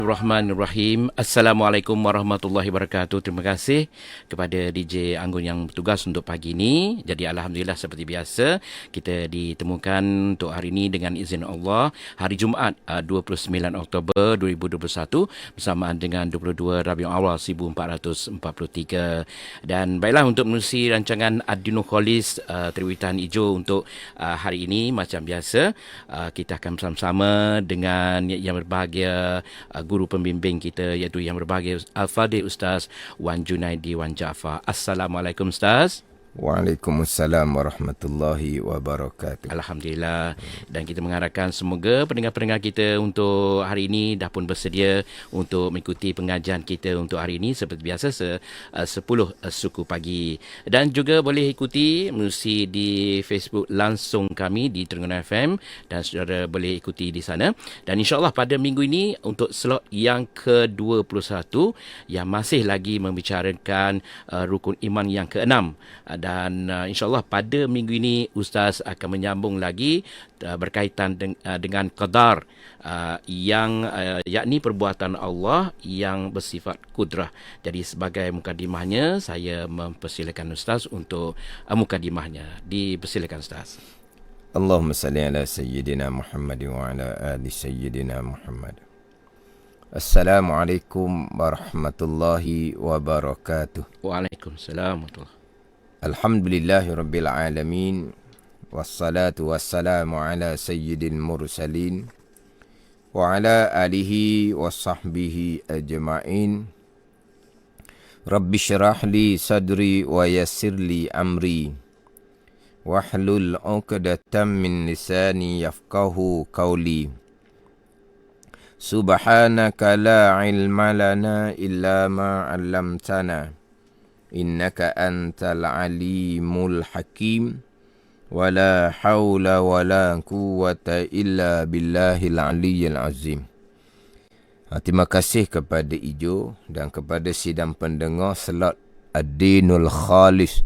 Bismillahirrahmanirrahim. Assalamualaikum warahmatullahi wabarakatuh. Terima kasih kepada DJ Anggun yang bertugas untuk pagi ini. Jadi alhamdulillah seperti biasa kita ditemukan untuk hari ini dengan izin Allah hari Jumaat 29 Oktober 2021 bersamaan dengan 22 Rabiul Awal 1443. Dan baiklah, untuk menerusi rancangan Adinu Kholis Terwitan Hijau untuk hari ini macam biasa kita akan bersama-sama dengan yang berbahagia guru pembimbing kita iaitu yang berbahagia Al-Fadhil Ustaz Wan Junaidi Wan Jaafar. Assalamualaikum Ustaz. Waalaikumsalam warahmatullahi wabarakatuh. Alhamdulillah. Dan kita mengharapkan semoga pendengar-pendengar kita untuk hari ini dah pun bersedia untuk mengikuti pengajian kita untuk hari ini seperti biasa 10 suku pagi. Dan juga boleh ikuti melalui di Facebook langsung kami di Terengganu FM dan saudara boleh ikuti di sana. Dan insyaAllah pada minggu ini untuk slot yang ke-21 yang masih lagi membicarakan rukun iman yang ke-6. Dan insyaAllah pada minggu ini Ustaz akan menyambung lagi berkaitan dengan qadar yang yakni perbuatan Allah yang bersifat kudrah. Jadi sebagai mukadimahnya saya mempersilakan Ustaz untuk mukadimahnya. Dipersilakan Ustaz. Allahumma salli ala Sayyidina Muhammad wa ala ali Sayyidina Muhammad. Assalamualaikum warahmatullahi wabarakatuh. Waalaikumsalam warahmatullahi. Alhamdulillahi rabbil alamin. Wassalatu wassalamu ala sayyidil mursalin wa ala alihi wa sahbihi ajma'in. Rabbi syrah li sadri wa yassir li amri wahlul 'uqdatam min lisani yafqahu qawli. Subhanaka la ilma lana illa ma 'allamtana innaka antal alimul hakim. Wala hawla wala quwwata illa billahil aliyyil azim. Terima kasih kepada Ijo dan kepada sidang pendengar slot Ad-Dinul Khalis.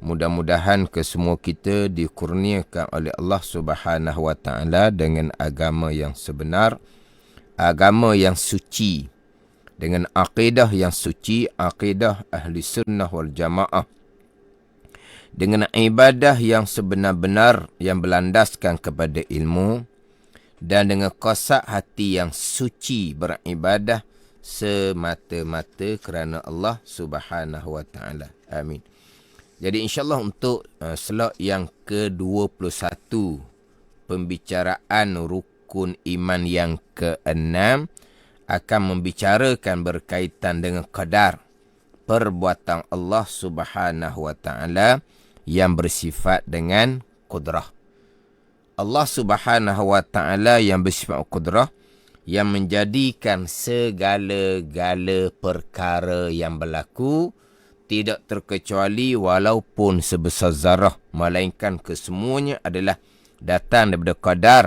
Mudah-mudahan kesemua kita dikurniakan oleh Allah Subhanahu wa taala dengan agama yang sebenar, agama yang suci, dengan akidah yang suci, akidah ahli sunnah wal jamaah, dengan ibadah yang sebenar-benar yang berlandaskan kepada ilmu, dan dengan kosak hati yang suci beribadah semata-mata kerana Allah Subhanahu wa taala. Amin. Jadi insya-Allah untuk slot yang ke-21 pembicaraan rukun iman yang ke-6 akan membicarakan berkaitan dengan qadar, perbuatan Allah Subhanahu wa taala yang bersifat dengan kudrah. Allah Subhanahu wa taala yang bersifat kudrah yang menjadikan segala-gala perkara yang berlaku tidak terkecuali walaupun sebesar zarah, melainkan kesemuanya adalah datang daripada qadar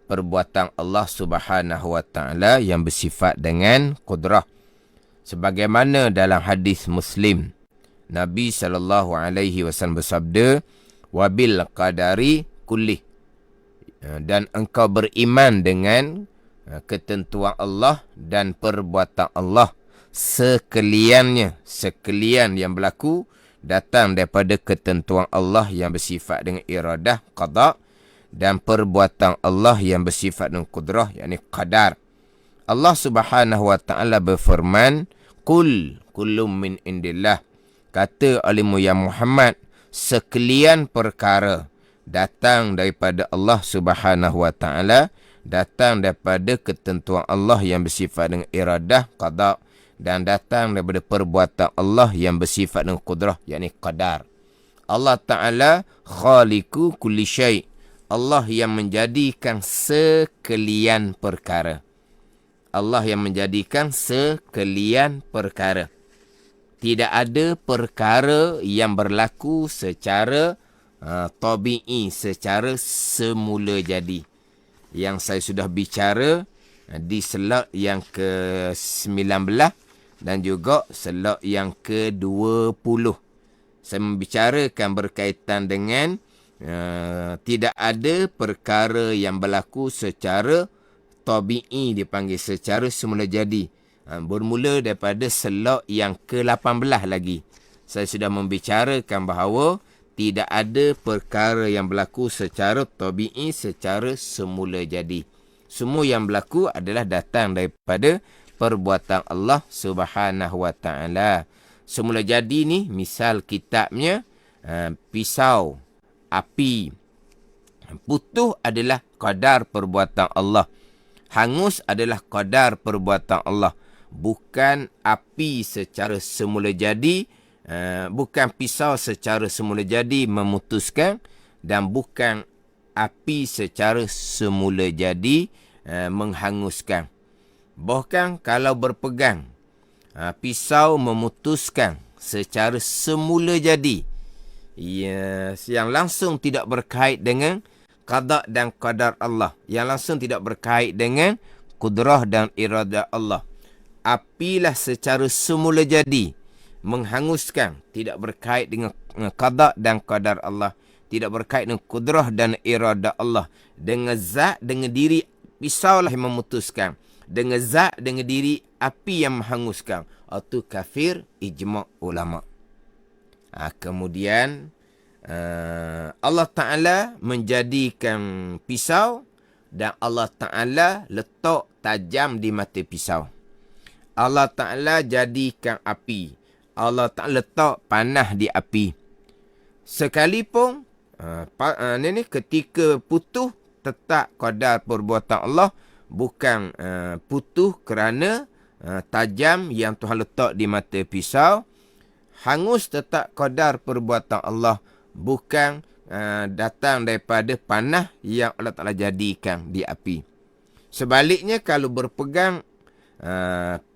perbuatan Allah Subhanahu wa taala yang bersifat dengan kudrah. Sebagaimana dalam hadis Muslim, Nabi SAW bersabda, wabil qadari kullih, dan engkau beriman dengan ketentuan Allah dan perbuatan Allah sekaliannya, sekalian yang berlaku datang daripada ketentuan Allah yang bersifat dengan iradah, qada, dan perbuatan Allah yang bersifat dengan kudrah, yakni qadar. Allah Subhanahu wa taala berfirman, qul kullum min indillah, kata alimu ya Muhammad, sekalian perkara datang daripada Allah Subhanahu wa taala, datang daripada ketentuan Allah yang bersifat dengan iradah, qada, dan datang daripada perbuatan Allah yang bersifat dengan kudrah, yakni qadar. Allah taala khaliqu kulli syai', Allah yang menjadikan sekalian perkara. Allah yang menjadikan sekalian perkara. Tidak ada perkara yang berlaku secara tabi'i, secara semula jadi. Yang saya sudah bicara di slot yang ke-19 dan juga slot yang ke-20. Saya membicarakan berkaitan dengan tidak ada perkara yang berlaku secara tabi'i dipanggil, secara semula jadi. Bermula daripada selok yang ke-18 lagi. Saya sudah membicarakan bahawa tidak ada perkara yang berlaku secara tabi'i, secara semula jadi. Semua yang berlaku adalah datang daripada perbuatan Allah Subhanahu Wa Taala. Semula jadi ni, misal kitabnya, pisau, api. Putuh adalah qadar perbuatan Allah. Hangus adalah qadar perbuatan Allah. Bukan api secara semula jadi, bukan pisau secara semula jadi memutuskan, dan bukan api secara semula jadi menghanguskan. Bahkan kalau berpegang, pisau memutuskan secara semula jadi, yang langsung tidak berkait dengan qada dan qadar Allah, yang langsung tidak berkait dengan kudrah dan iradah Allah. Apilah secara semula jadi menghanguskan, tidak berkait dengan qada dan qadar Allah, tidak berkait dengan kudrah dan iradah Allah. Dengan zat, dengan diri pisaulah yang memutuskan. Dengan zat, dengan diri api yang menghanguskan. Itu kafir ijma' ulama'. Kemudian Allah Ta'ala menjadikan pisau, dan Allah Ta'ala letak tajam di mata pisau. Allah Ta'ala jadikan api. Allah Ta'ala letak panah di api. Sekalipun ketika putuh, tetap qadar perbuatan Allah. Bukan putuh kerana tajam yang Tuhan letak di mata pisau. Hangus tetap qadar perbuatan Allah. Bukan datang daripada panah yang Allah Ta'ala jadikan di api. Sebaliknya, kalau berpegang,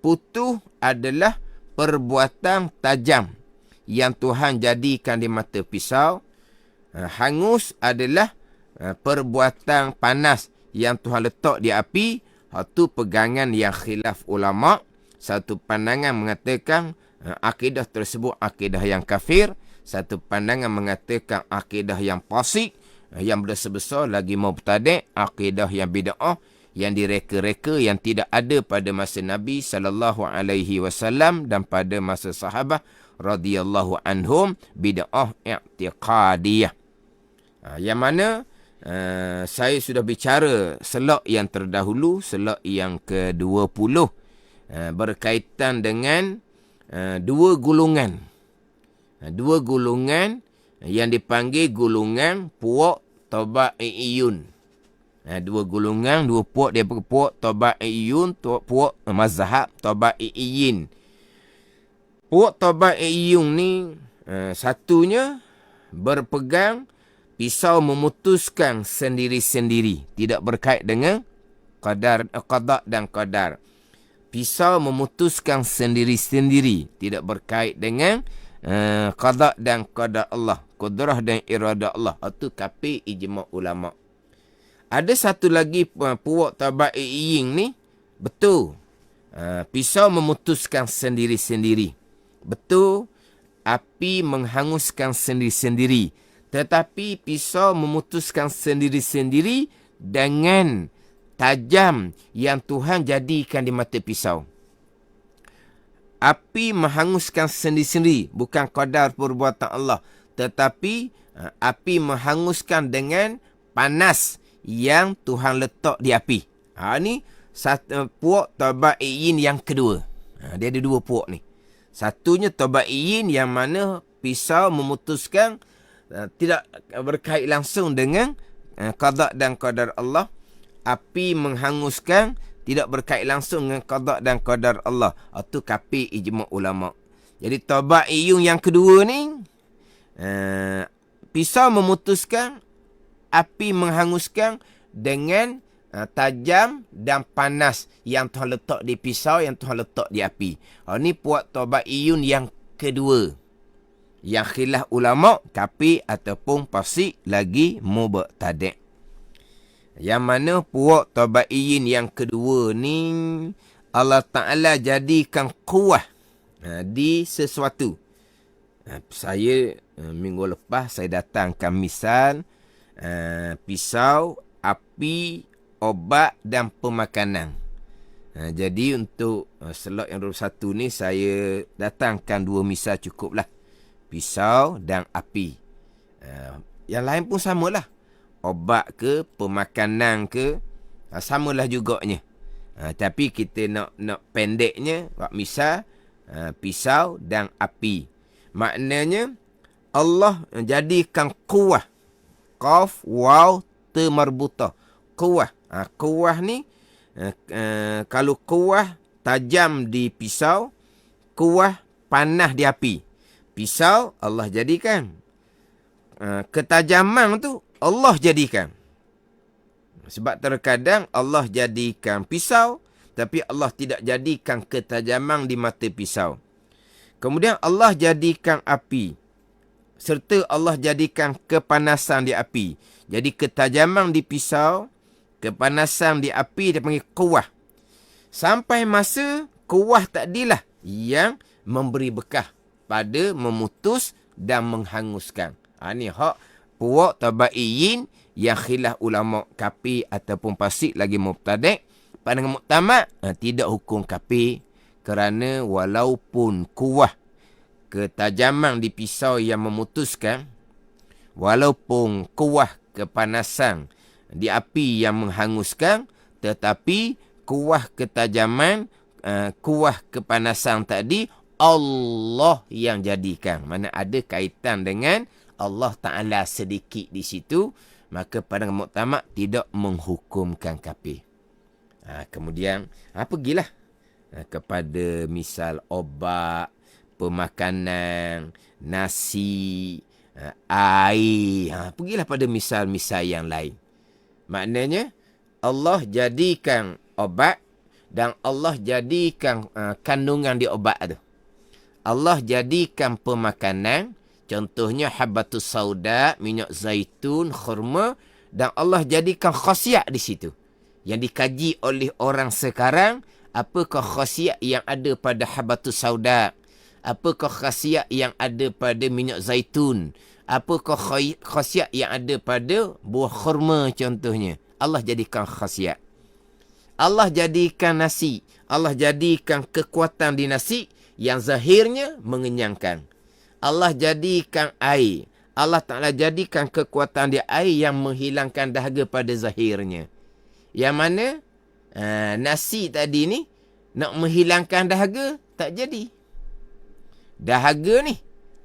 putuh adalah perbuatan tajam yang Tuhan jadikan di mata pisau. Hangus adalah perbuatan panas yang Tuhan letak di api. Itu pegangan yang khilaf ulama'. Satu pandangan mengatakan akidah tersebut akidah yang kafir. Satu pandangan mengatakan akidah yang fasik, yang berdosa besar, lagi mubtadi', akidah yang bid'ah, yang direka-reka, yang tidak ada pada masa Nabi SAW dan pada masa sahabat radhiyallahu anhum, bid'ah i'tiqadiyah. Yang mana saya sudah bicara selok yang terdahulu, selok yang ke-20, berkaitan dengan dua golongan. Dua golongan yang dipanggil golongan puak tabaiyun. Dua golongan, dua puak, dia puak tabaiyun, puak mazhab tabaiyin. Puak tabaiyun ni, satunya berpegang pisau memutuskan sendiri-sendiri, tidak berkait dengan qada dan qadar. Pisau memutuskan sendiri-sendiri, tidak berkait dengan qada dan qadar Allah, kudrah dan iradah Allah. Itu kafir ijma' ulama'. Ada satu lagi puak tabaiyin ni, betul, pisau memutuskan sendiri-sendiri. Betul, api menghanguskan sendiri-sendiri. Tetapi pisau memutuskan sendiri-sendiri dengan tajam yang Tuhan jadikan di mata pisau. Api menghanguskan sendiri-sendiri, bukan qadar perbuatan Allah. Tetapi api menghanguskan dengan panas yang Tuhan letak di api. Ni puak tabaiyin yang kedua. Dia ada dua puak ni. Satunya tabaiyin yang mana pisau memutuskan tidak berkait langsung dengan qada dan qadar Allah. Api menghanguskan tidak berkait langsung dengan qada dan qadar Allah. Itu kafir ijma' ulama'. Jadi tabaiyun yang kedua ni, pisau memutuskan, api menghanguskan dengan tajam dan panas yang Tuhan letak di pisau, yang Tuhan letak di api. Ini puak tabaiyun yang kedua. Yang khilaf ulama' kafir ataupun fasik, lagi mubtadi'. Yang mana puak tabaiyin yang kedua ni, Allah Ta'ala jadikan kuah di sesuatu. Saya minggu lepas saya datangkan misal pisau, api, obat dan pemakanan. Jadi untuk slot yang 21 ni saya datangkan 2 misal cukuplah. Pisau dan api. Yang lain pun samalah. Obat ke, pemakanan ke, samalah juganya. Tapi kita nak pendeknya, misal pisau dan api. Maknanya Allah jadikan kuwah. Qaf, waw, ta marbutah. Kuwah. Kuwah ni kalau kuwah tajam di pisau, kuwah panah di api. Pisau Allah jadikan. Ketajaman tu Allah jadikan. Sebab terkadang Allah jadikan pisau, tapi Allah tidak jadikan ketajaman di mata pisau. Kemudian Allah jadikan api. Serta Allah jadikan kepanasan di api. Jadi ketajaman di pisau, kepanasan di api dia panggil kuwah. Sampai masa kuwah tadilah yang memberi bekah pada memutus dan menghanguskan. Ni hak puak tabaiyin yang khilaf ulama kafir ataupun fasik lagi mubtadi'. Pandangan muktamad tidak hukum kafir kerana walaupun kuwah ketajaman di pisau yang memutuskan, walaupun kuwah kepanasan di api yang menghanguskan, tetapi kuwah ketajaman, kuwah kepanasan tadi Allah yang jadikan. Mana ada kaitan dengan Allah Ta'ala sedikit di situ, maka pandangan muktamad tidak menghukumkan kafir. Kemudian pergilah kepada misal obat, pemakanan, nasi, air. Pergilah pada misal-misal yang lain. Maknanya Allah jadikan obat dan Allah jadikan kandungan di obat tu. Allah jadikan pemakanan, contohnya habbatus sauda, minyak zaitun, khurma, dan Allah jadikan khasiat di situ. Yang dikaji oleh orang sekarang, apakah khasiat yang ada pada habbatus sauda? Apakah khasiat yang ada pada minyak zaitun? Apakah khasiat yang ada pada buah khurma contohnya? Allah jadikan khasiat. Allah jadikan nasi. Allah jadikan kekuatan di nasi yang zahirnya mengenyangkan. Allah jadikan air. Allah Ta'ala jadikan kekuatan di air yang menghilangkan dahaga pada zahirnya. Yang mana nasi tadi ni nak menghilangkan dahaga tak jadi. Dahaga ni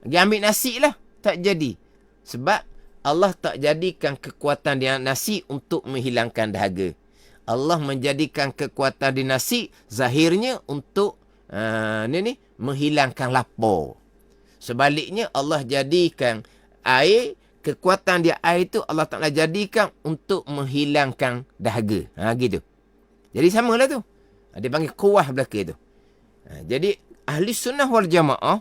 dia ambil nasi lah, tak jadi. Sebab Allah tak jadikan kekuatan di nasi untuk menghilangkan dahaga. Allah menjadikan kekuatan di nasi zahirnya untuk menghilangkan lapar. Sebaliknya Allah jadikan air, kekuatan dia air tu Allah Ta'ala jadikan untuk menghilangkan dahaga. Gitu. Jadi samalah tu. Dia panggil kuwah belaka tu. Jadi ahli sunnah wal jamaah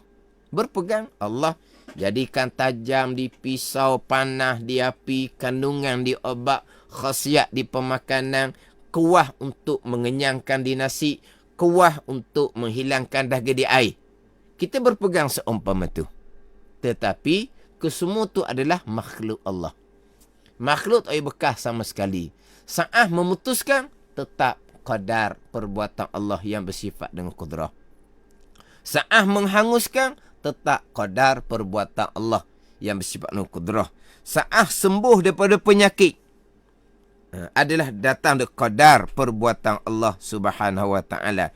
berpegang Allah jadikan tajam di pisau, panah di api, kandungan di obat, khasiat di pemakanan, kuwah untuk mengenyangkan di nasi, kuwah untuk menghilangkan dahaga di air. Kita berpegang seumpama tu. Tetapi kesemua tu adalah makhluk Allah. Makhluk tak ada bekas sama sekali. Sa'ah memutuskan, tetap qadar perbuatan Allah yang bersifat dengan kudrah. Sa'ah menghanguskan, tetap qadar perbuatan Allah yang bersifat dengan kudrah. Sa'ah sembuh daripada penyakit, adalah datang dari qadar perbuatan Allah Subhanahu wa taala.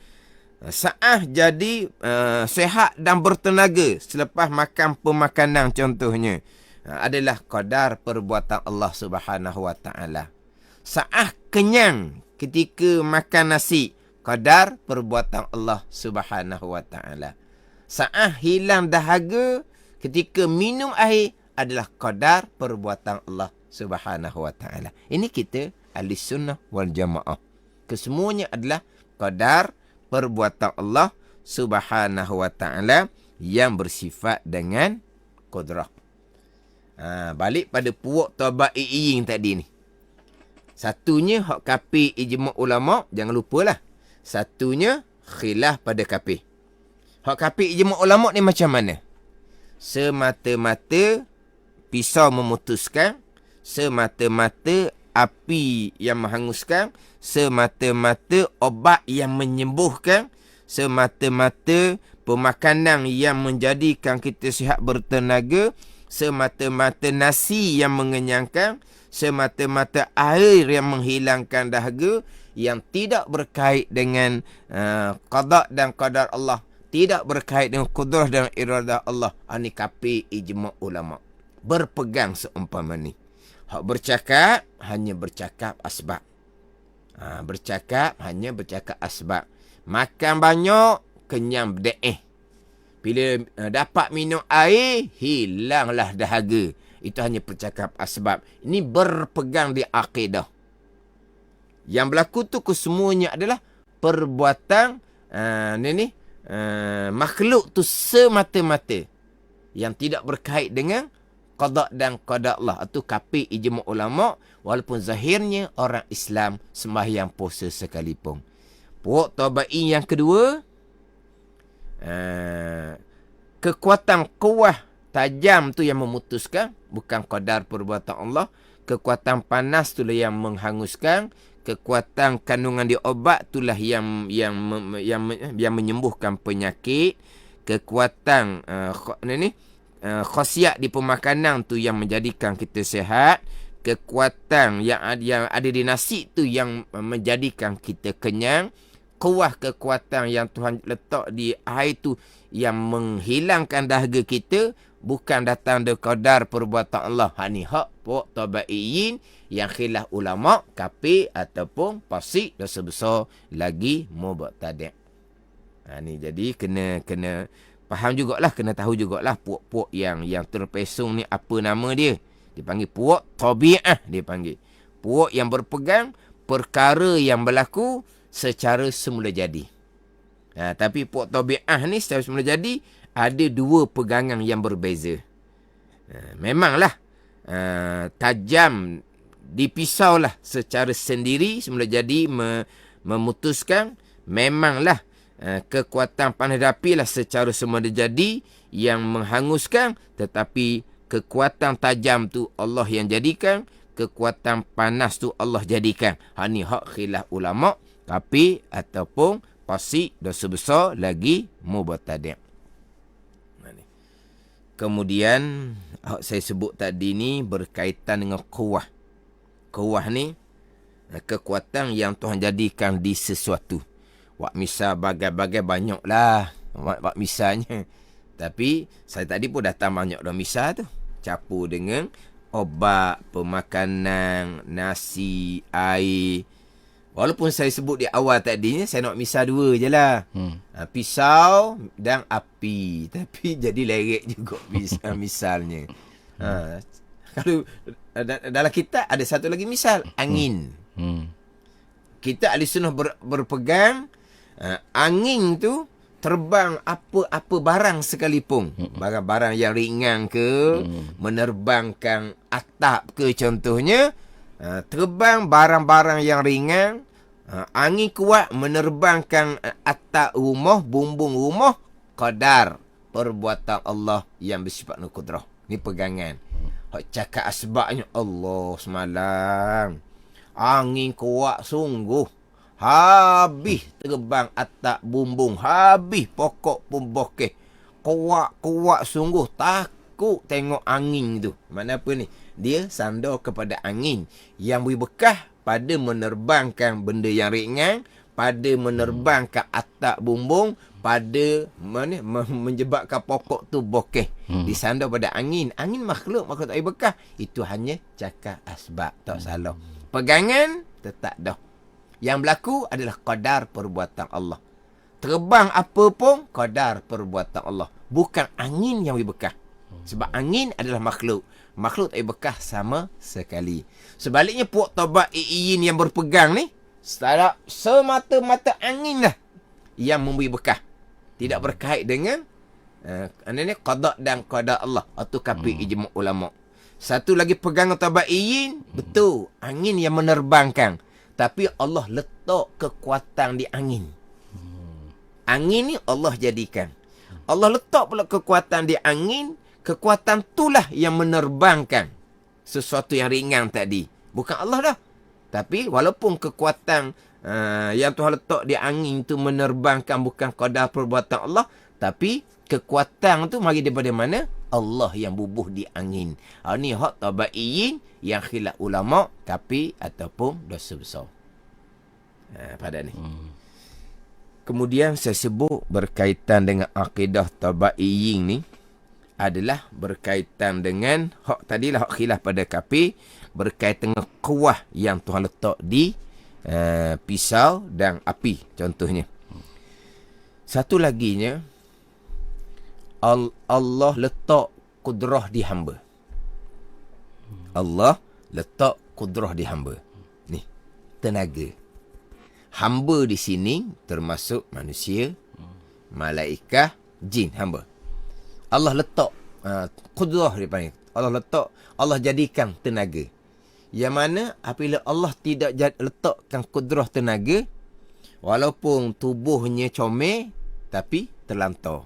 Sa'ah jadi sehat dan bertenaga selepas makan pemakanan contohnya, adalah qadar perbuatan Allah Subhanahu wa taala. Sa'ah kenyang ketika makan nasi, qadar perbuatan Allah Subhanahu wa taala. Sa'ah hilang dahaga ketika minum air, adalah qadar perbuatan Allah Subhanahu wa taala. Ini kita ahli sunnah wal jamaah. Kesemuanya adalah qadar perbuatan Allah Subhanahu wa taala yang bersifat dengan kudrah. Balik pada puak tabaiyin tadi ni. Satunya hak kafir ijma' ulama, jangan lupalah. Satunya khilaf pada kafir. Hak kafir ijma' ulama ni macam mana? Semata-mata pisau memutuskan, semata-mata api yang menghanguskan, semata-mata obat yang menyembuhkan, semata-mata pemakanan yang menjadikan kita sihat bertenaga, semata-mata nasi yang mengenyangkan, semata-mata air yang menghilangkan dahaga, yang tidak berkait dengan qada dan qadar Allah, tidak berkait dengan kudrah dan iradah Allah. Ini kapi ijma' ulama. Berpegang seumpama ni. Hak bercakap, hanya bercakap asbab. Bercakap, hanya bercakap asbab. Makan banyak, kenyang berde'eh. Bila dapat minum air, hilanglah dahaga. Itu hanya bercakap asbab. Ini berpegang di akidah. Yang berlaku tu kesemuanya adalah perbuatan makhluk tu semata-mata. Yang tidak berkait dengan qada dan qada Allah. Itu kapi ijma' ulama, walaupun zahirnya orang Islam sembahyang puasa sekalipun. Puak tabai yang kedua, kekuatan kuah tajam tu yang memutuskan, bukan qadar perbuatan Allah. Kekuatan panas itulah yang menghanguskan, kekuatan kandungan di obat itulah yang menyembuhkan penyakit, kekuatan khasiat di pemakanan tu yang menjadikan kita sihat, kekuatan yang ada di nasi tu yang menjadikan kita kenyang, kuah kekuatan yang Tuhan letak di air tu yang menghilangkan dahaga kita, bukan datang dari qadar perbuatan Allah. Ni hak puak tabaiyin yang khilaf ulama, kafir ataupun fasik, dosa besar, lagi mubtadi'. Ni jadi kena faham jugalah, kena tahu jugalah puak-puak yang terpesong ni apa nama dia. Dipanggil puak tabi'ah, dia panggil. Puak yang berpegang perkara yang berlaku secara semula jadi. Tapi puak tabi'ah ni secara semula jadi ada dua pegangan yang berbeza. Memanglah tajam dipisaulah secara sendiri semula jadi memutuskan. Memanglah kekuatan panas api lah secara semula jadi yang menghanguskan, tetapi kekuatan tajam tu Allah yang jadikan, kekuatan panas tu Allah jadikan. Ni hak khilaf ulama, kafir ataupun fasik, dosa besar, lagi mubtadi'. Kemudian saya sebut tadi ni berkaitan dengan kuah. Kuah ni kekuatan yang Tuhan jadikan di sesuatu. Wak misal bagai-bagai banyaklah wak misalnya. Tapi saya tadi pun datang banyak dah misal tu. Campur dengan obat, pemakanan, nasi, air. Walaupun saya sebut di awal tadinya, saya nak misal dua je lah. Pisau dan api. Tapi jadi lerek juga misalnya. Kalau dalam kitab ada satu lagi misal, angin. Kita ahli sunnah berpegang, angin tu terbang apa-apa barang sekalipun. Barang-barang yang ringan ke, menerbangkan atap ke contohnya. Terbang barang-barang yang ringan, angin kuat menerbangkan atap rumah, bumbung rumah, qadar perbuatan Allah yang bersifat qudrah. Ni pegangan. Hak cakap asbabnya Allah semalam. Angin kuat sungguh. Habis terbang atap bumbung, habis pokok pun bokeh. Kuat sungguh, takut tengok angin tu. Mana apa ni? Dia sandar kepada angin yang beri bekah pada menerbangkan benda yang ringan, pada menerbangkan atap bumbung, pada menyebabkan pokok tu bokeh. Disandar pada angin. Angin makhluk tak beri bekah. Itu hanya cakap asbab, tak salah. Pegangan tetap dah. Yang berlaku adalah qadar perbuatan Allah. Terbang apa pun qadar perbuatan Allah. Bukan angin yang beri bekah. Sebab angin adalah makhluk. Makhluk tak bekah sama sekali. Sebaliknya puak tabaiyin yang berpegang ni, semata-mata angin lah yang memberi bekah. Tidak berkait dengan qada dan qada Allah. Atau kafir ijma' ulama. Satu lagi pegangan tabaiyin, betul, angin yang menerbangkan. Tapi Allah letak kekuatan di angin. Angin ni Allah jadikan. Allah letak pula kekuatan di angin. Kekuatan itulah yang menerbangkan sesuatu yang ringan tadi. Bukan Allah dah. Tapi walaupun kekuatan yang Tuhan letak di angin tu menerbangkan bukan qadar perbuatan Allah, tapi kekuatan tu mari daripada mana? Allah yang bubuh di angin. Ni hak tabaiyin yang khilaf ulama tapi ataupun dosa besar. Pada ni. Kemudian saya sebut berkaitan dengan akidah tabaiyin ni adalah berkaitan dengan hak tadilah hak khilaf pada kafir, berkaitan dengan kuah yang Tuhan letak di pisau dan api contohnya. Satu laginya Allah letak kudrah di hamba. Allah letak kudrah di hamba. Ni, tenaga. Hamba di sini termasuk manusia, malaikat, jin, hamba. Allah letak kudrah dipanggil. Allah letak, Allah jadikan tenaga. Yang mana apabila Allah tidak letakkan kudrah tenaga, walaupun tubuhnya comel, tapi terlantar.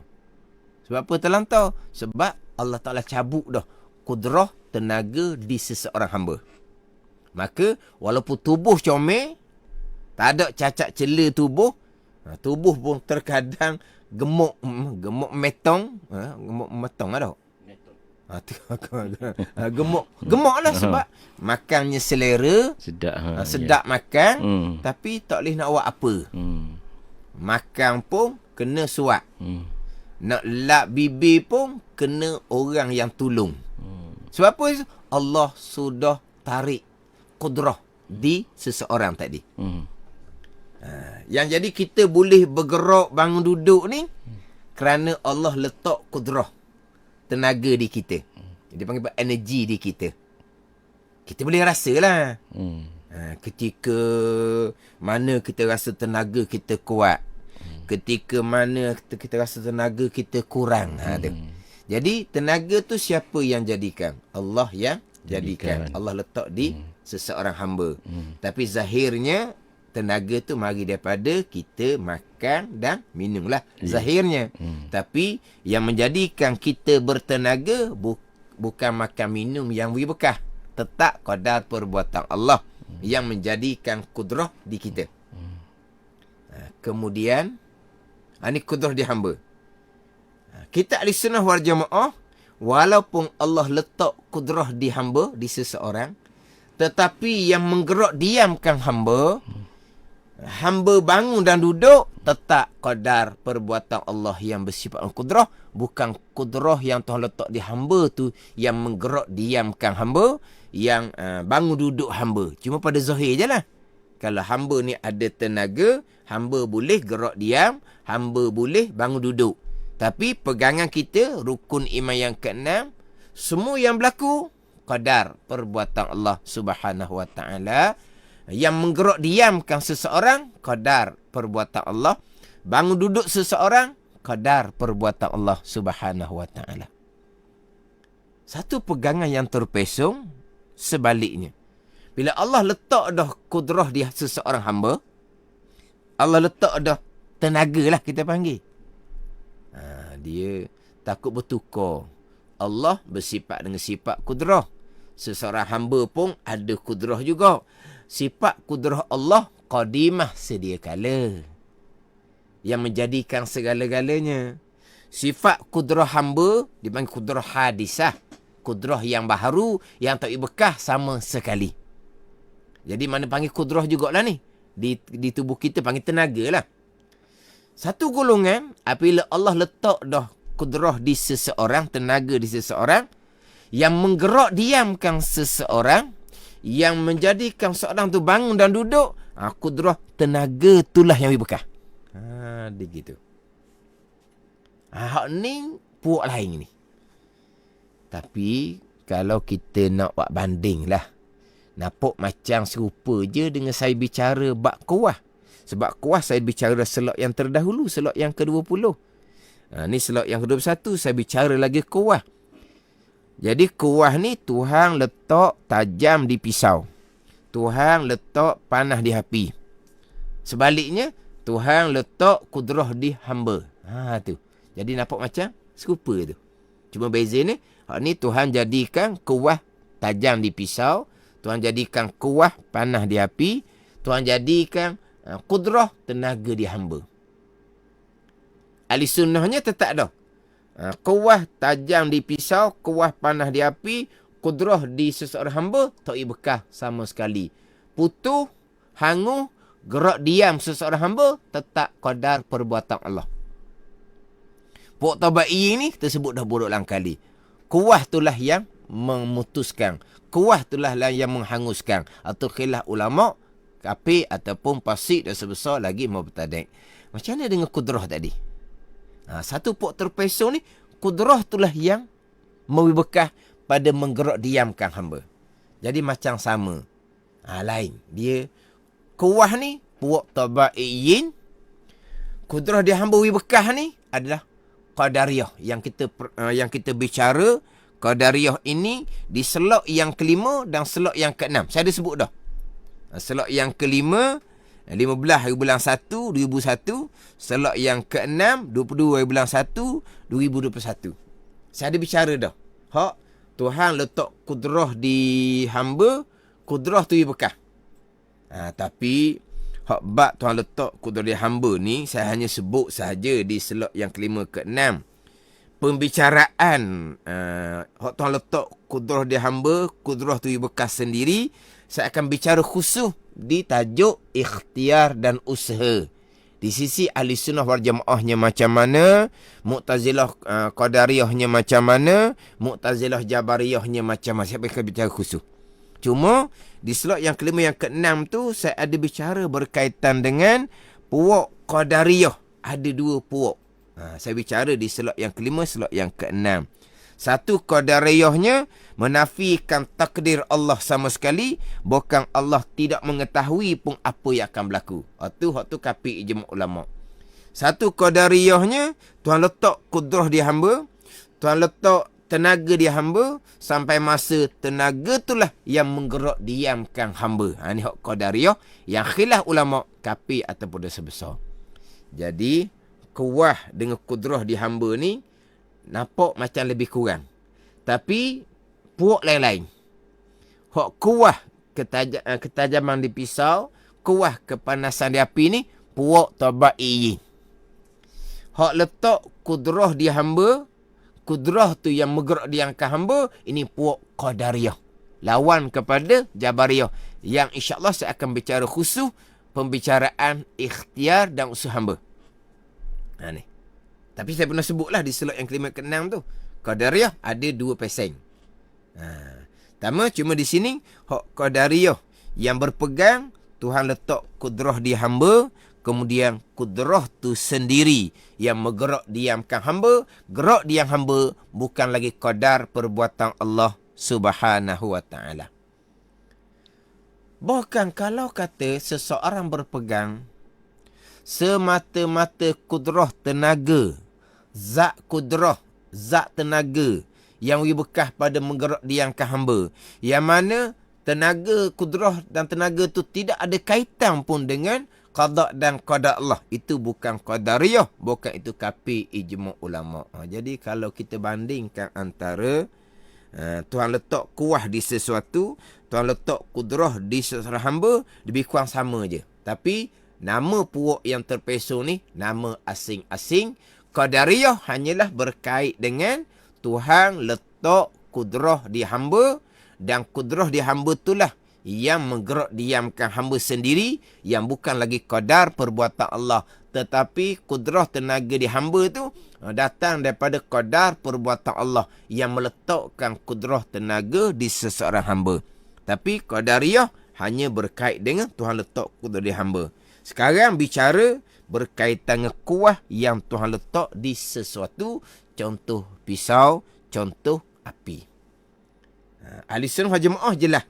Sebab apa terlantar? Sebab Allah Ta'ala cabut dah kudrah tenaga di seseorang hamba. Maka walaupun tubuh comel, tak ada cacat cela tubuh, tubuh pun terkadang gemuk metong, gemuk metong ada. Gemuk lah sebab makannya selera, sedap makan, tapi tak boleh nak buat apa. Makan pun kena suap. Nak lap bibir pun kena orang yang tolong. Sebab apa? Allah sudah tarik kudrah di seseorang tadi. Yang jadi kita boleh bergerak bangun duduk ni kerana Allah letak kudrah tenaga di kita. Dia panggil energi di kita. Kita boleh rasalah. Ketika mana kita rasa tenaga kita kuat. Ketika mana kita rasa tenaga kita kurang. Jadi tenaga tu siapa yang jadikan? Allah yang jadikan. Allah letak di seseorang hamba. Tapi zahirnya tenaga tu mari daripada kita makan dan minum lah. Zahirnya. Tapi yang menjadikan kita bertenaga bukan makan minum yang beri bekah. Tetap qadar perbuatan Allah yang menjadikan kudrah di kita. Kemudian ini kudrah di hamba. Kita ahli sunnah wal jamaah, walaupun Allah letak kudrah di hamba, di seseorang, tetapi yang menggerak diamkan hamba, hamba bangun dan duduk, tetap qadar perbuatan Allah yang bersifat kudrah, bukan kudrah yang Tuhan letak di hamba tu yang menggerak diamkan hamba, yang bangun duduk hamba. Cuma pada zahir je lah. Kalau hamba ni ada tenaga, hamba boleh gerak diam, hamba boleh bangun duduk. Tapi pegangan kita, rukun iman yang ke-6, semua yang berlaku, qadar perbuatan Allah Subhanahu Wa Taala. Yang menggerak diamkan seseorang, qadar perbuatan Allah. Bangun duduk seseorang, qadar perbuatan Allah Subhanahu Wa Taala. Satu pegangan yang terpesong, sebaliknya. Bila Allah letak dah kudrah di seseorang hamba, Allah letak dah tenaga lah kita panggil. Dia takut bertukar. Allah bersifat dengan sifat kudrah. Seseorang hamba pun ada kudrah juga. Sifat kudrah Allah qadimah sedia kala, yang menjadikan segala-galanya. Sifat kudrah hamba dipanggil kudrah hadisah. Kudrah yang baharu, yang tak bekah sama sekali. Jadi mana panggil kudrah jugalah ni. Di tubuh kita panggil tenaga lah. Satu golongan, apabila Allah letak dah kudrah di seseorang, tenaga di seseorang, yang menggerak diamkan seseorang, yang menjadikan seorang tu bangun dan duduk, kudrah tenaga itulah yang bekah. Dia gitu. Hak ni puak lain ni. Tapi kalau kita nak buat banding lah, nampak macam serupa je dengan saya bicara bab kuah. Sebab kuah saya bicara selok yang terdahulu, selok yang ke-20. Ni selok yang ke-21, saya bicara lagi kuah. Jadi kuah ni Tuhan letak tajam di pisau. Tuhan letak panah di api. Sebaliknya, Tuhan letak kudrah di hamba. Tu. Jadi nampak macam serupa tu. Cuma beza ni, ni Tuhan jadikan kuah tajam di pisau. Tuhan jadikan kuah panah di api. Tuhan jadikan kudrah tenaga di hamba. Ahli sunnahnya tetap dah. Kuah tajam di pisau, kuah panah di api, kudrah di seseorang hamba, tak ia bekas sama sekali. Putuh, hangus, gerak diam seseorang hamba, tetap qadar perbuatan Allah. Pok tabai ni tersebut dah buruk lang kali. Kuah itulah yang memutuskan. Kuah itulah yang menghanguskan. Atau khilaf ulama, kafir ataupun fasik dan sebesar lagi mubtadi'. Macam mana dengan kudrah tadi? Satu pok terpeso ni, kudrah itulah yang memberi bekas pada menggerak diamkan hamba. Jadi macam sama. Lain. Dia, kuah ni, pok tabai'. Kudrah dia hamba beri bekas ni adalah Qadariyah yang kita bicara. Qadariyah ini di selok yang kelima dan selok yang keenam. Saya ada sebut dah. Selok yang kelima 15 hari bulan 1 2001. Selok yang keenam 22 hari bulan 1 2021. Saya ada bicara dah. Hak Tuhan letak kudrah di hamba, kudrah tu bekas. Tapi hak bab Tuhan letak kudrah di hamba ni, saya hanya sebut sahaja di selok yang kelima ke enam. Pembicaraan hak Tuhan letak kudrah di hamba, kudrah tu bekas sendiri, saya akan bicara khusus di tajuk ikhtiar dan usaha. Di sisi ahli sunnah wal jamaahnya macam mana, Mu'tazilah Qadariyahnya macam mana, Mu'tazilah Jabariyahnya macam mana. Saya akan bicara khusus. Cuma di slot yang kelima yang keenam tu saya ada bicara berkaitan dengan puak Qadariyah. Ada dua puak. Saya bicara di slot yang kelima, slot yang keenam. Satu, Qadariyahnya menafikan takdir Allah sama sekali. Bukan Allah tidak mengetahui pun apa yang akan berlaku. Waktu kafir ijma' ulama. Satu, Qadariyahnya Tuhan letak kudrah di hamba, Tuhan letak tenaga di hamba, sampai masa tenaga itulah yang menggerak diamkan hamba. Ini hak Qadariyah yang khilaf ulama kafir ataupun dosa besar. Jadi kuah dengan kudrah di hamba ni nampak macam lebih kurang. Tapi puak lain-lain. Hak kuah ketajaman di pisau, kuah kepanasan di api ni puak tabai'. Hak letak kudrah di hamba, kudrah tu yang menggerak diangkat hamba, ini puak Qadariyah. Lawan kepada Jabariyah. Yang insyaAllah saya akan bicara khusus pembicaraan ikhtiar dan usaha hamba. Ni. Tapi saya pernah sebutlah di slot yang kelima keenam tu. Qadariyah ada 2%. Pertama, cuma di sini hak Qadariyah yang berpegang Tuhan letak kudrah di hamba, kemudian kudrah tu sendiri yang menggerak diamkan hamba. Gerak diam hamba bukan lagi qadar perbuatan Allah Subhanahu wa ta'ala. Bahkan kalau kata seseorang berpegang semata-mata kudrah tenaga, zat kudrah, zat tenaga yang bekas pada menggerak diamkan hamba, yang mana tenaga kudrah dan tenaga tu tidak ada kaitan pun dengan qada dan qada Allah, itu bukan Qadariyah, bukan itu kafir ijma' ulama. Jadi kalau kita bandingkan antara Tuhan letak kuah di sesuatu, Tuhan letak kudrah di seseorang hamba, lebih kurang sama je. Tapi nama puak yang terpeso ni nama asing-asing. Qadariyah hanyalah berkait dengan Tuhan letak kudrah di hamba, dan kudrah di hamba itulah yang menggerak diamkan hamba sendiri, yang bukan lagi qadar perbuatan Allah. Tetapi kudrah tenaga di hamba tu datang daripada qadar perbuatan Allah yang meletakkan kudrah tenaga di seseorang hamba. Tapi Qadariyah hanya berkait dengan Tuhan letak kudrah di hamba. Sekarang bicara berkaitan dengan kuah yang Tuhan letak di sesuatu. Contoh pisau, contoh api. Ahli sunnah wal jamaah jelas.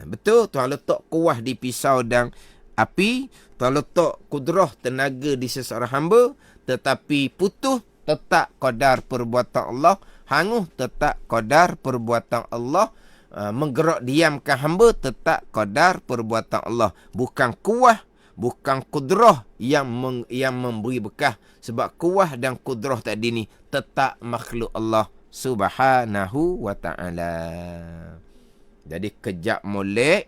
Betul, Tuhan letak kuah di pisau dan api. Tuhan letak kudrah tenaga di seseorang hamba. Tetapi putus tetap qadar perbuatan Allah. Hangus tetap qadar perbuatan Allah. Menggerak diamkan hamba tetap qadar perbuatan Allah. Bukan kuah, bukan kudrah yang memberi bekas. Sebab kuah dan kudrah tadi ni tetap makhluk Allah Subhanahu wa ta'ala. Jadi kejap molek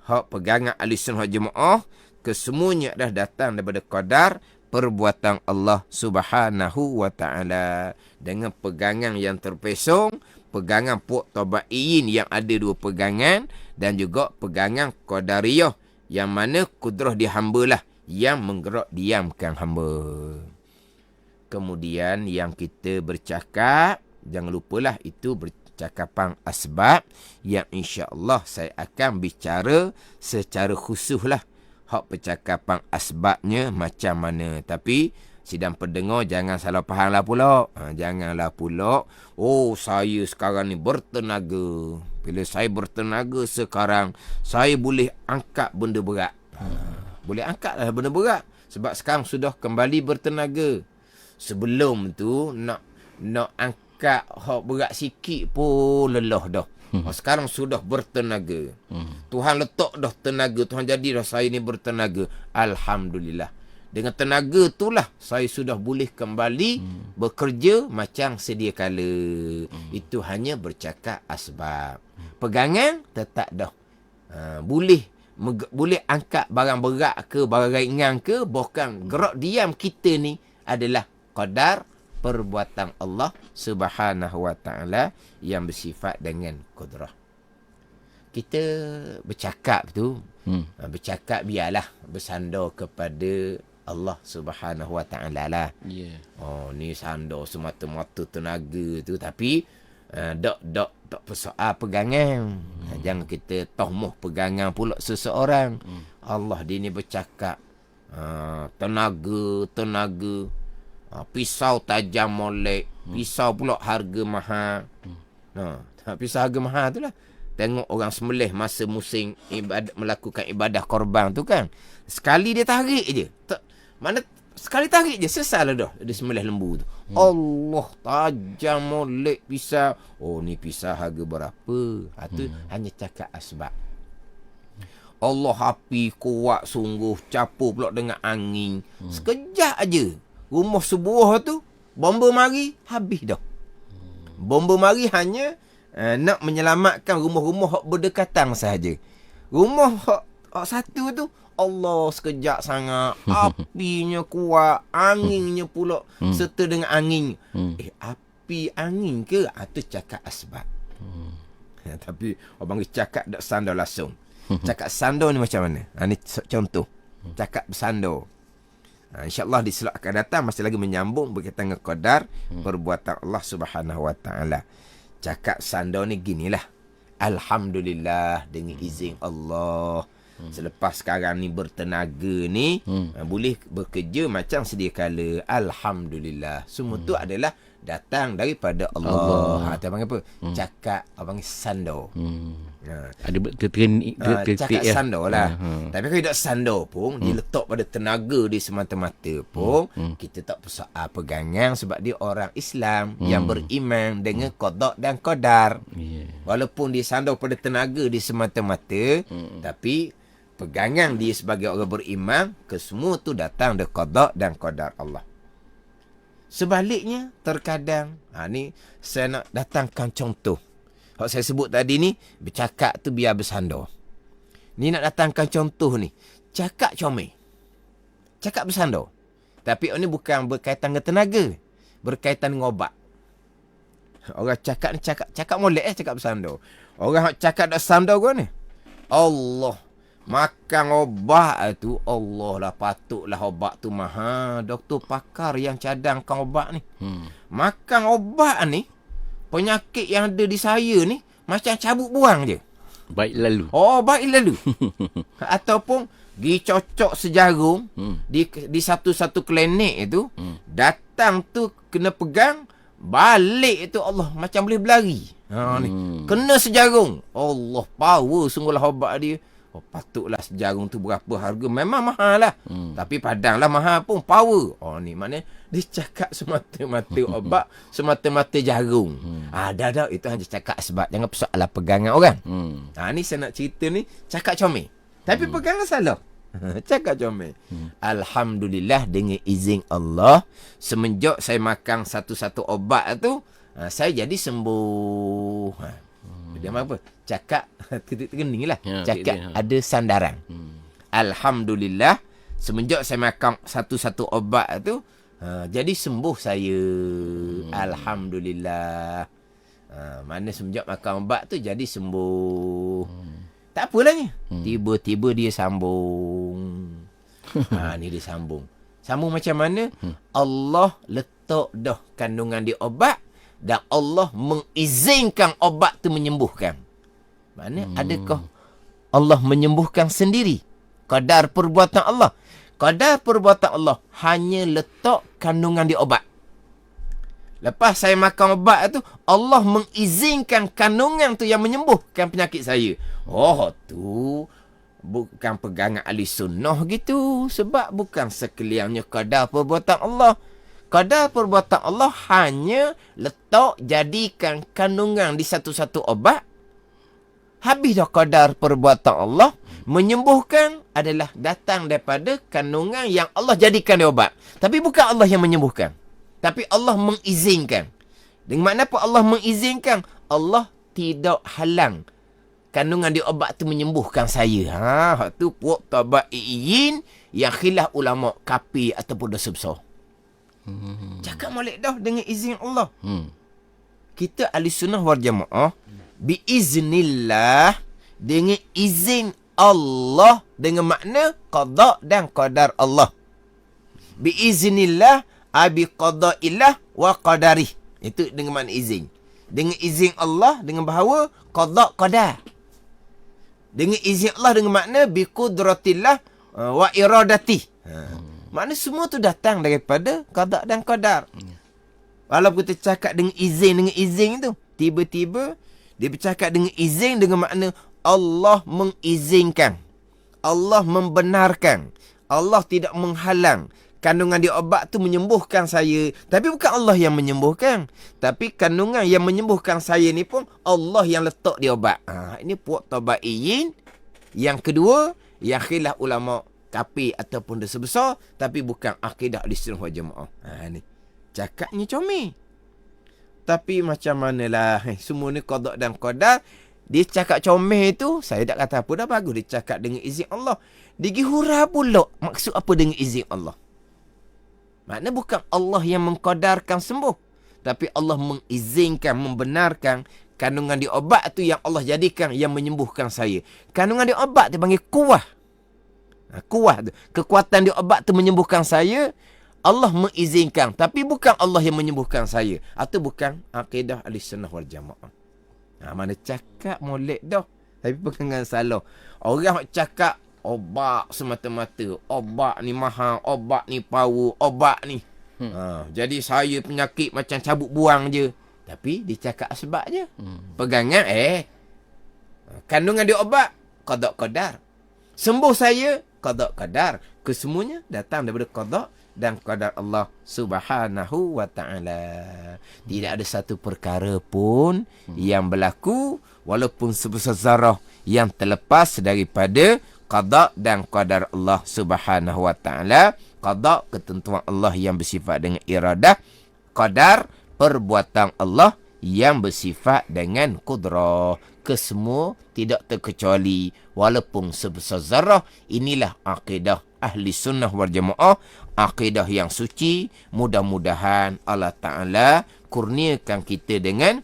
hak pegangan ahli sunnah jemaah kesemuanya dah datang daripada qadar perbuatan Allah Subhanahu wa taala. Dengan pegangan yang terpesong, pegangan puak tabaiyin yang ada dua pegangan, dan juga pegangan qadariyah yang mana kudrah di hamba lah yang menggerak diamkan hamba. Kemudian yang kita bercakap, jangan lupalah itu bercakapan asbab yang insya-Allah saya akan bicara secara khusus lah. Hak percakapan asbabnya macam mana. Tapi sidang pendengar jangan salah faham lah pula. Janganlah pula, oh saya sekarang ni bertenaga. Bila saya bertenaga sekarang, saya boleh angkat benda berat. Boleh angkat lah benda berat. Sebab sekarang sudah kembali bertenaga. Sebelum tu nak angkat hak berat sikit pun lelah dah. Sekarang sudah bertenaga. Tuhan letak dah tenaga. Tuhan jadi dah saya ni bertenaga. Alhamdulillah. Dengan tenaga itulah saya sudah boleh kembali bekerja macam sedia kala. Itu hanya bercakap asbab. Pegangan tetap dah. Boleh angkat barang berat ke, barang ringan ke, bahkan gerak diam kita ni adalah qadar perbuatan Allah Subhanahu wa taala yang bersifat dengan kudrah. Kita bercakap tu, bercakap biarlah bersandar kepada Allah Subhanahu wa taala lah. Yeah. Oh, ni sandar semata-mata tenaga tu, tapi tak persoal pegangan. Jangan kita tohmoh pegangan pula seseorang. Allah dia ni bercakap tenaga. Pisau tajam molek. Pisau pula harga mahal. Pisau harga mahal tu lah. Tengok orang sembelih masa musim melakukan ibadah korban tu kan. Sekali dia tarik je. Sekali tarik je selesai lah dah. Dia sembelih lembu tu. Allah, tajam molek pisau. Oh, ni pisau harga berapa? Tu hanya cakap asbab. Allah, api kuat sungguh, capur pula dengan angin. Sekejap aja. Rumah sebuah tu, bomba mari, habis dah. Bomba mari hanya nak menyelamatkan rumah-rumah hak berdekatan sahaja. Rumah hak satu tu, Allah sekejap sangat. Apinya kuat, anginnya pula serta dengan angin. Api angin ke? Itu cakap asbab. Tapi abang cakap tak sandar langsung. Cakap sandar ni macam mana? Ni contoh. Cakap bersandar. InsyaAllah di slot akan datang masih lagi menyambung berkaitan dengan qadar perbuatan Allah Subhanahu wa taala. Cakap sandar ni ginilah. Alhamdulillah dengan izin Allah. Selepas sekarang ni bertenaga ni, boleh bekerja macam sedia kala. Alhamdulillah. Semua tu adalah datang daripada Allah. Dia panggil apa? Cakap abang sandar. Ada cakap sandar lah. Tapi kalau tak sandar pun, dia letak pada tenaga dia semata-mata pun, kita tak persoal pegangan sebab dia orang Islam yang beriman dengan qada dan qadar. Walaupun dia sandar pada tenaga dia semata-mata, tapi pegangan dia sebagai orang beriman, kesemua tu datang dari qada dan qadar Allah. Sebaliknya, terkadang, ni saya nak datangkan contoh. Hak saya sebut tadi ni, bercakap tu biar bersandar. Ni nak datangkan contoh ni. Cakap comel. Cakap bersandar. Tapi ni bukan berkaitan dengan tenaga. Berkaitan dengan obat. Orang cakap ni cakap molek cakap bersandar. Orang cakap tak sandar kau ni. Allah. Makan obat tu, Allah lah, patutlah obat tu mahal. Doktor pakar yang cadangkan obat ni. Makan obat ni, penyakit yang ada di saya ni, macam cabut buang je. Baik lalu. Oh, baik lalu. Ataupun, pergi cocok sejarum di satu-satu klinik itu, datang tu kena pegang, balik tu Allah macam boleh berlari. Ni. Kena sejarum. Allah, power sungguhlah obat dia. Oh, patutlah sejarum tu berapa harga. Memang mahal lah. Tapi padanglah mahal pun power. Oh, ni mana dia cakap semata-mata obat, semata-mata jarum. Dah. Itu hanya cakap sebab. Jangan persoalan pegangan orang. Ni saya nak cerita ni, cakap comel. Tapi pegangan salah. Cakap comel. Alhamdulillah dengan izin Allah, semenjak saya makan satu-satu obat tu, saya jadi sembuh. Dia apa? Cakap kening lah. Ya, Cakap ada sandaran. Alhamdulillah, semenjak saya makan satu-satu obat tu, jadi sembuh saya. Alhamdulillah. Mana semenjak makan obat tu jadi sembuh. Tak apalah ni. Tiba-tiba dia sambung. Ni dia sambung. Sambung macam mana? Allah letak dah kandungan di obat dan Allah mengizinkan obat tu menyembuhkan. Mana adakah Allah menyembuhkan sendiri? Kadar perbuatan Allah. Kadar perbuatan Allah hanya letak kandungan di obat. Lepas saya makan obat tu, Allah mengizinkan kandungan tu yang menyembuhkan penyakit saya. Oh, tu bukan pegangan ahli sunnah gitu. Sebab bukan sekaliannya kadar perbuatan Allah. Kadar perbuatan Allah hanya letak jadikan kandungan di satu-satu obat. Habis dah kadar perbuatan Allah, menyembuhkan adalah datang daripada kandungan yang Allah jadikan di obat. Tapi bukan Allah yang menyembuhkan. Tapi Allah mengizinkan. Dengan makna apa Allah mengizinkan? Allah tidak halang kandungan di obat tu menyembuhkan saya. Tu puak tabat i'in yang khilaf ulama kafir ataupun dosa besar. Cakap molek dah dengan izin Allah. Kita ahli sunnah wal jamaah biiznillah, dengan izin Allah, dengan makna qada dan qadar Allah. Biiznillah abi qada'illah wa qadarih. Itu dengan makna izin. Dengan izin Allah, dengan bahawa qada qadar. Dengan izin Allah dengan makna bi qudratillah wa iradatih. Makna semua tu datang daripada qada dan qadar. Walaupun kita cakap dengan izin tu, tiba-tiba dia bercakap dengan izin dengan makna Allah mengizinkan. Allah membenarkan. Allah tidak menghalang kandungan di obat tu menyembuhkan saya. Tapi bukan Allah yang menyembuhkan. Tapi kandungan yang menyembuhkan saya ni pun Allah yang letak di obat. Ini puak tabaiyin. Yang kedua, yang khilaf ulama kafir ataupun dosa besar, tapi bukan akidah Ahlussunnah wal Jamaah. Ni. Cakapnya comel. Tapi macam manalah, semua ni qada dan qadar. Dia cakap comel tu, saya tak kata apa, dah bagus dia cakap dengan izin Allah. Dia pergi hurah pula. Maksud apa dengan izin Allah? Maknanya bukan Allah yang mengqadarkan sembuh, tapi Allah mengizinkan, membenarkan kandungan di obat tu yang Allah jadikan yang menyembuhkan saya. Kandungan di obat dia panggil kuah. Kuah tu. Kekuatan di obat tu menyembuhkan saya. Allah mengizinkan, tapi bukan Allah yang menyembuhkan saya. Atau bukan akidah Ahlussunnah wal Jamaah. Mana cakap molek dah. Tapi pegangan salah. Orang cakap obat semata-mata. Obat ni mahal, obat ni power, obat ni. Jadi saya penyakit macam cabut buang je. Tapi dia cakap sebab je. Pegangan, kandungan dia obat, qada qadar. Sembuh saya, qada qadar. Kesemuanya datang daripada qada dan qadar Allah Subhanahu wa ta'ala. Tidak ada satu perkara pun yang berlaku walaupun sebesar zarah yang terlepas daripada qada dan qadar Allah Subhanahu wa ta'ala. Qada ketentuan Allah yang bersifat dengan iradah, qadar perbuatan Allah yang bersifat dengan qudrah. Kesemua tidak terkecuali walaupun sebesar zarah. Inilah akidah ahli sunnah wal jamaah, akidah yang suci. Mudah-mudahan Allah Ta'ala kurniakan kita dengan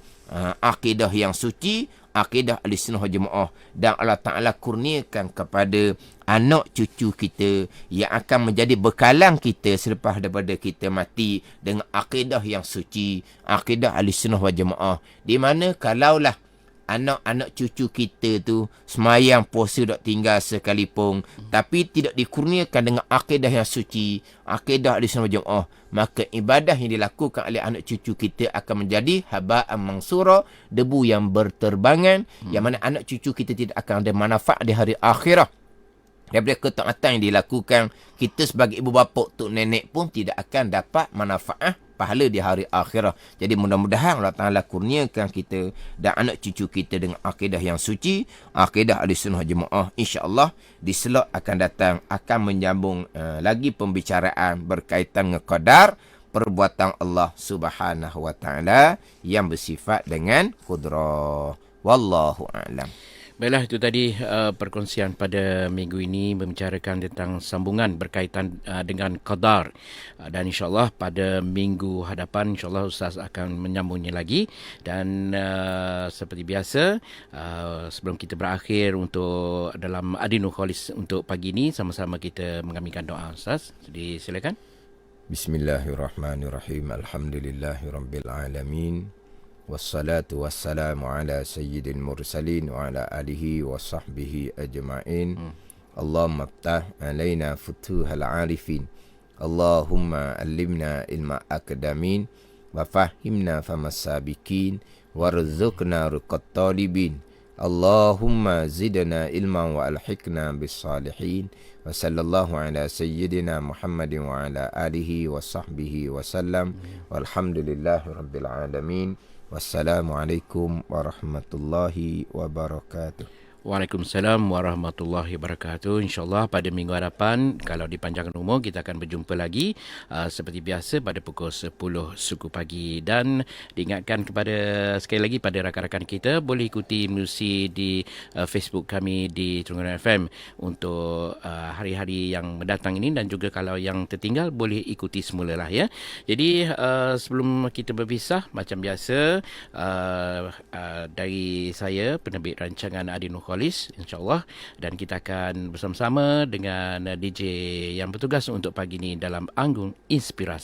akidah yang suci, akidah ahli sunnah wal jamaah, dan Allah Ta'ala kurniakan kepada anak cucu kita yang akan menjadi bekalan kita selepas daripada kita mati dengan akidah yang suci, akidah ahli sunnah wal jamaah. Di mana kalaulah anak-anak cucu kita tu semayang puasa tak tinggal sekalipun, tapi tidak dikurniakan dengan akidah yang suci, akidah ahli sunnah wal jamaah, maka ibadah yang dilakukan oleh anak cucu kita akan menjadi haba'an mansura, debu yang berterbangan, yang mana anak cucu kita tidak akan ada manfaat di hari akhirah. Daripada ketaatan yang dilakukan, kita sebagai ibu bapa, tok nenek pun tidak akan dapat manfaat pahala di hari akhirah. Jadi mudah-mudahan Allah Ta'ala kurniakan kita dan anak cucu kita dengan akidah yang suci, akidah ahli sunnah jemaah. InsyaAllah di slot akan datang akan menyambung lagi pembicaraan berkaitan dengan qadar, perbuatan Allah Subhanahu wa Ta'ala yang bersifat dengan qudrah. Wallahu a'lam. Baiklah, itu tadi perkongsian pada minggu ini membicarakan tentang sambungan berkaitan dengan qadar. Dan insyaAllah pada minggu hadapan insyaAllah Ustaz akan menyambungnya lagi. Dan seperti biasa, sebelum kita berakhir untuk dalam Adinul Khalis untuk pagi ini, sama-sama kita mengaminkan doa. Ustaz, jadi silakan. Bismillahirrahmanirrahim. Alhamdulillahirabbil alamin. Wassalatu wassalamu ala sayyidil mursalin wa ala alihi wa sahbihi ajma'in. Allahumma ftah alaina futuhal arifin. Allahumma allimna ilma akadamin wa fahimna famas sabiqin warzuqna ruqat talibin. Allahumma zidna ilman wa alhiqna bis salihin. Wa sallallahu ala sayyidina Muhammadin wa ala alihi wa sahbihi wa sallam. Walhamdulillahi rabbil alamin. Wassalamualaikum warahmatullahi wabarakatuh. Waalaikumsalam warahmatullahi wabarakatuh. InsyaAllah pada minggu hadapan, kalau dipanjangkan umur, kita akan berjumpa lagi seperti biasa pada pukul 10 suku pagi. Dan diingatkan kepada sekali lagi pada rakan-rakan kita, boleh ikuti menerusi di Facebook kami di Terengganu FM untuk hari-hari yang mendatang ini. Dan juga kalau yang tertinggal, boleh ikuti semula lah ya. Jadi sebelum kita berpisah, macam biasa, dari saya, penerbit rancangan Adinul Khalis, insyaAllah, dan kita akan bersama-sama dengan DJ yang bertugas untuk pagi ini dalam Anggun Inspirasi.